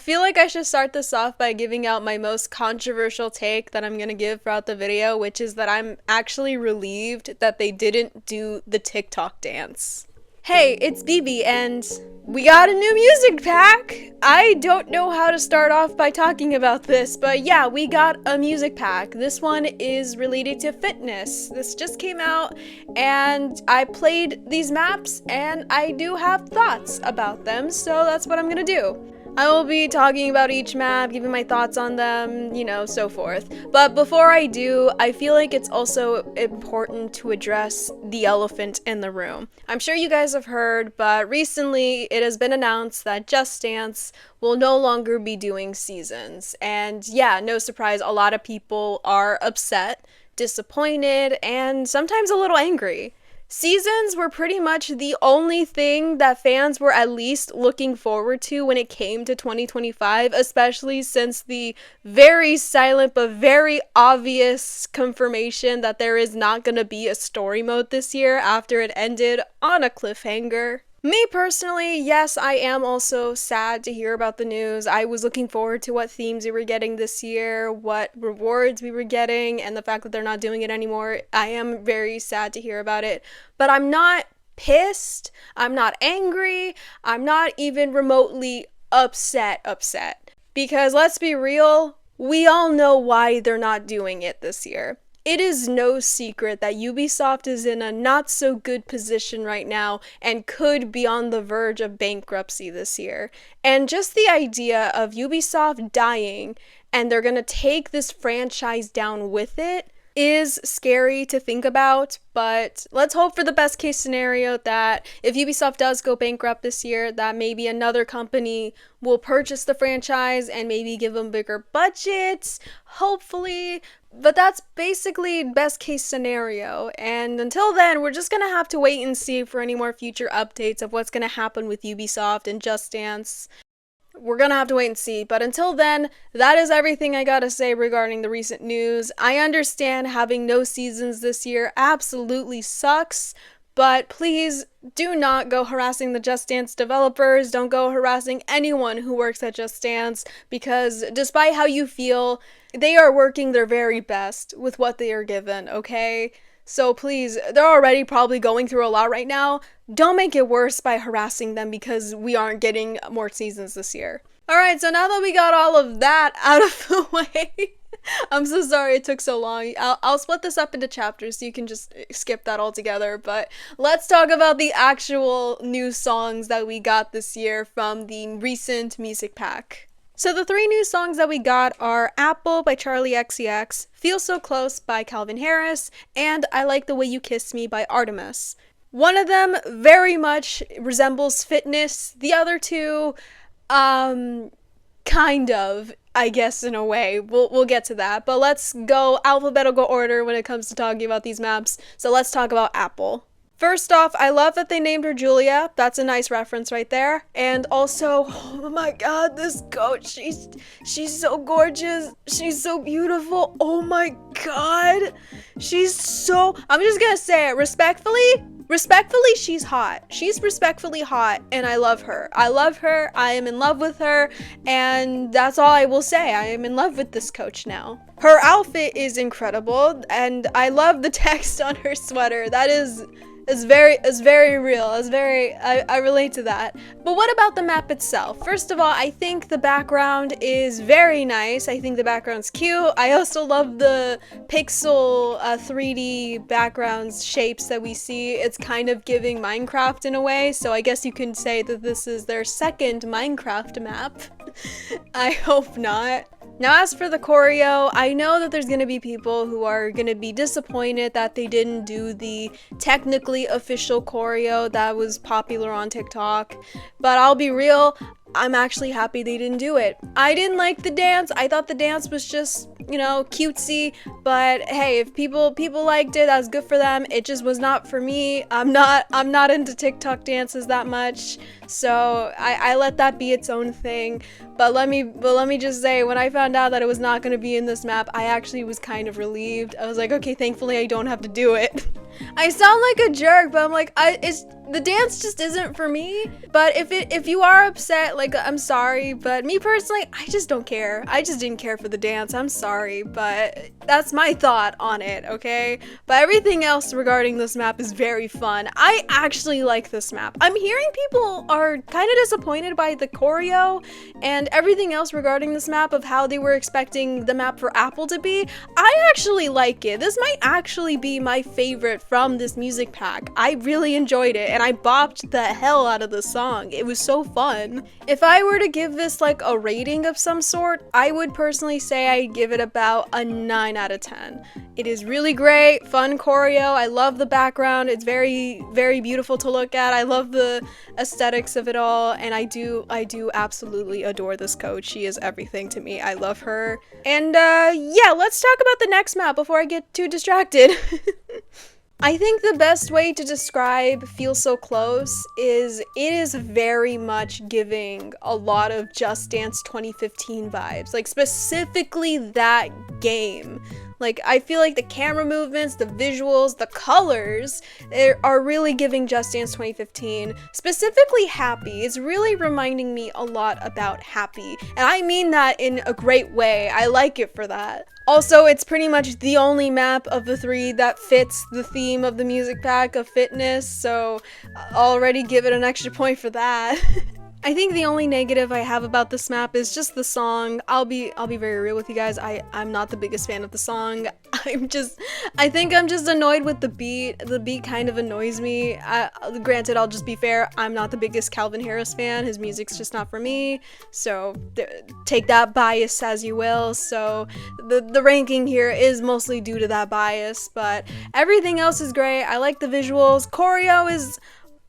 feel like I should start this off by giving out my most controversial take that I'm gonna give throughout the video, which is that I'm actually relieved that they didn't do the TikTok dance. Hey, it's BB, and we got a new music pack! I don't know how to start off by talking about this, but yeah, we got a music pack. This one is related to fitness. This just came out, and I played these maps, and I do have thoughts about them, so that's what I'm gonna do. I will be talking about each map, giving my thoughts on them, so forth. But before I do, I feel like it's also important to address the elephant in the room. I'm sure you guys have heard, but recently it has been announced that Just Dance will no longer be doing seasons. And yeah, no surprise, a lot of people are upset, disappointed, and sometimes a little angry. Seasons were pretty much the only thing that fans were at least looking forward to when it came to 2025, especially since the very silent but very obvious confirmation that there is not going to be a story mode this year after it ended on a cliffhanger. Me personally, yes, I am also sad to hear about the news. I was looking forward to what themes we were getting this year, what rewards we were getting, and the fact that they're not doing it anymore. I am very sad to hear about it. But I'm not pissed, I'm not angry, I'm not even remotely upset. Because let's be real, we all know why they're not doing it this year. It is no secret that Ubisoft is in a not so good position right now and could be on the verge of bankruptcy this year. And just the idea of Ubisoft dying and they're gonna take this franchise down with it is scary to think about, but let's hope for the best case scenario that if Ubisoft does go bankrupt this year, that maybe another company will purchase the franchise and maybe give them bigger budgets, hopefully. But that's basically best case scenario, and until then, we're just gonna have to wait and see for any more future updates of what's gonna happen with Ubisoft and Just Dance. We're gonna have to wait and see, but until then, that is everything I gotta say regarding the recent news. I understand having no seasons this year absolutely sucks, but please do not go harassing the Just Dance developers, don't go harassing anyone who works at Just Dance, because despite how you feel, they are working their very best with what they are given, okay? So please, they're already probably going through a lot right now. Don't make it worse by harassing them because we aren't getting more seasons this year. Alright, so now that we got all of that out of the way, I'm so sorry it took so long. I'll split this up into chapters so you can just skip that altogether, but let's talk about the actual new songs that we got this year from the recent music pack. So the three new songs that we got are Apple by Charli XCX, Feel So Close by Calvin Harris, and I Like the Way You Kiss Me by Artemis. One of them very much resembles fitness, the other two, kind of, I guess, in a way. We'll get to that, but let's go alphabetical order when it comes to talking about these maps, so let's talk about Apple. First off, I love that they named her Julia. That's a nice reference right there. And also, oh my god, this coach, she's so gorgeous. She's so beautiful. Oh my god. I'm just gonna say it respectfully, she's hot. She's respectfully hot, and I love her. I am in love with her, and that's all I will say. I am in love with this coach now. Her outfit is incredible, and I love the text on her sweater. That is very real. I relate to that. But what about the map itself? First of all, I think the background is very nice. I think the background's cute. I also love the pixel 3D backgrounds shapes that we see. It's kind of giving Minecraft in a way, so I guess you can say that this is their second Minecraft map. I hope not. Now, as for the choreo, I know that there's gonna be people who are gonna be disappointed that they didn't do the technically official choreo that was popular on TikTok, but I'll be real, I'm actually happy they didn't do it. I didn't like the dance. I thought the dance was just, cutesy, but hey, if people liked it, that's good for them. It just was not for me. I'm not into TikTok dances that much, so I let that be its own thing. But let me just say, when I found out that it was not going to be in this map, I actually was kind of relieved. I was like, okay, thankfully I don't have to do it. I sound like a jerk, but I'm like, the dance just isn't for me. But if you are upset, like, I'm sorry, but me personally, I just don't care. I just didn't care for the dance. I'm sorry, but that's my thought on it, okay? But everything else regarding this map is very fun. I actually like this map. I'm hearing people are kind of disappointed by the choreo and everything else regarding this map of how they were expecting the map for Apple to be. I actually like it. This might actually be my favorite from this music pack. I really enjoyed it and I bopped the hell out of the song. It was so fun. If I were to give this like a rating of some sort, I would personally say I'd give it about a 9 out of 10. It is really great, fun choreo. I love the background. It's very, very beautiful to look at. I love the aesthetics of it all, and I do absolutely adore this coach. She is everything to me. I love her. And yeah, let's talk about the next map before I get too distracted. I think the best way to describe Feel So Close is it is very much giving a lot of Just Dance 2015 vibes, like specifically that game. Like, I feel like the camera movements, the visuals, the colors are really giving Just Dance 2015, specifically Happy. It's really reminding me a lot about Happy, and I mean that in a great way. I like it for that. Also, it's pretty much the only map of the three that fits the theme of the music pack of fitness, so I'll already give it an extra point for that. I think the only negative I have about this map is just the song. I'll be very real with you guys. I'm not the biggest fan of the song. I think I'm just annoyed with the beat. The beat kind of annoys me. Granted, I'll just be fair. I'm not the biggest Calvin Harris fan. His music's just not for me. So take that bias as you will. So the ranking here is mostly due to that bias, but everything else is great. I like the visuals. Choreo is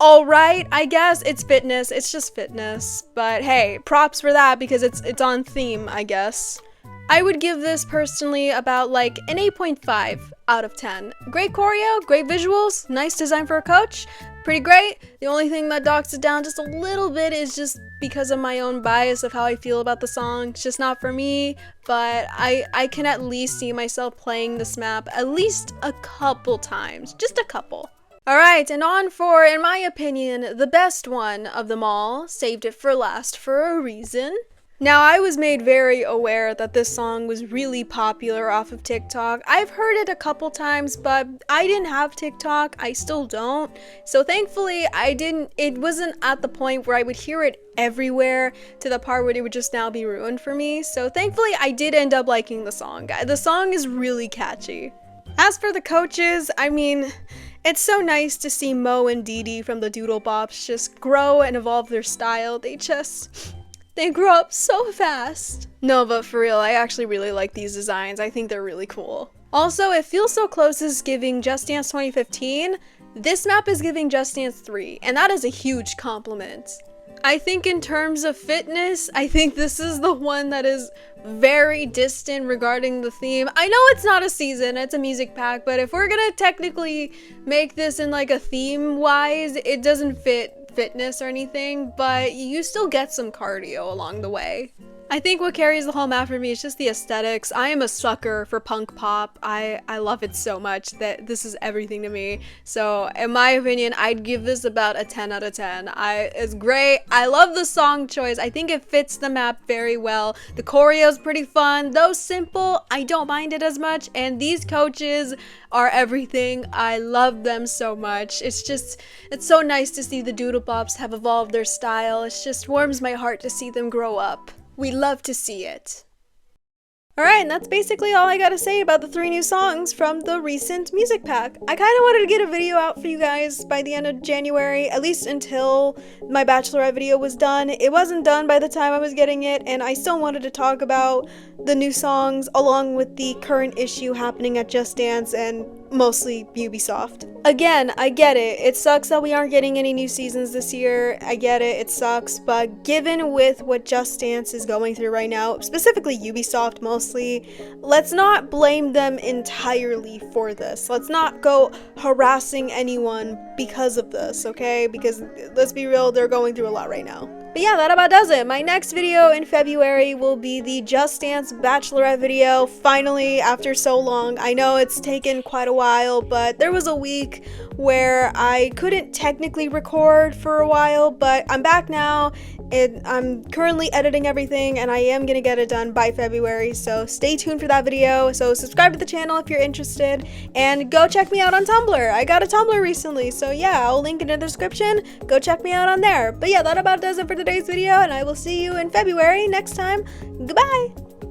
alright, I guess. It's fitness. It's just fitness. But hey, props for that because it's on theme, I guess. I would give this personally about like an 8.5 out of 10. Great choreo, great visuals, nice design for a coach, pretty great. The only thing that docks it down just a little bit is just because of my own bias of how I feel about the song. It's just not for me, but I can at least see myself playing this map at least a couple times, just a couple. Alright, and on for, in my opinion, the best one of them all. Saved it for last for a reason. Now, I was made very aware that this song was really popular off of TikTok. I've heard it a couple times, but I didn't have TikTok. I still don't. So thankfully, it wasn't at the point where I would hear it everywhere to the part where it would just now be ruined for me. So thankfully, I did end up liking the song. The song is really catchy. As for the coaches, I mean, it's so nice to see Mo and Dee Dee from the Doodle Bops just grow and evolve their style. They grow up so fast. No, but for real, I actually really like these designs. I think they're really cool. Also, it Feels So Close is giving Just Dance 2015. This map is giving Just Dance 3, and that is a huge compliment. I think in terms of fitness, I think this is the one that is very distant regarding the theme. I know it's not a season, it's a music pack, but if we're gonna technically make this in like a theme wise, it doesn't fit fitness or anything, but you still get some cardio along the way. I think what carries the whole map for me is just the aesthetics. I am a sucker for punk pop. I love it so much that this is everything to me. So in my opinion, I'd give this about a 10 out of 10. It's great. I love the song choice. I think it fits the map very well. The choreo is pretty fun. Though simple, I don't mind it as much. And these coaches are everything. I love them so much. It's so nice to see the Doodle Bops have evolved their style. It just warms my heart to see them grow up. We love to see it. Alright, and that's basically all I gotta say about the 3 new songs from the recent music pack. I kinda wanted to get a video out for you guys by the end of January, at least until my Bachelorette video was done. It wasn't done by the time I was getting it, and I still wanted to talk about the new songs along with the current issue happening at Just Dance and mostly Ubisoft. Again, I get it. It sucks that we aren't getting any new seasons this year. I get it. It sucks. But given with what Just Dance is going through right now, specifically Ubisoft mostly, let's not blame them entirely for this. Let's not go harassing anyone because of this, okay? Because let's be real, they're going through a lot right now. But yeah, that about does it. My next video in February will be the Just Dance Bachelorette video, finally, after so long. I know it's taken quite a while, but there was a week where I couldn't technically record for a while, but I'm back now. I'm currently editing everything, and I am gonna get it done by February, so stay tuned for that video. So subscribe to the channel if you're interested, and go check me out on Tumblr. I got a Tumblr recently, so yeah, I'll link in the description. Go check me out on there. But yeah, that about does it for today's video, and I will see you in February next time. Goodbye!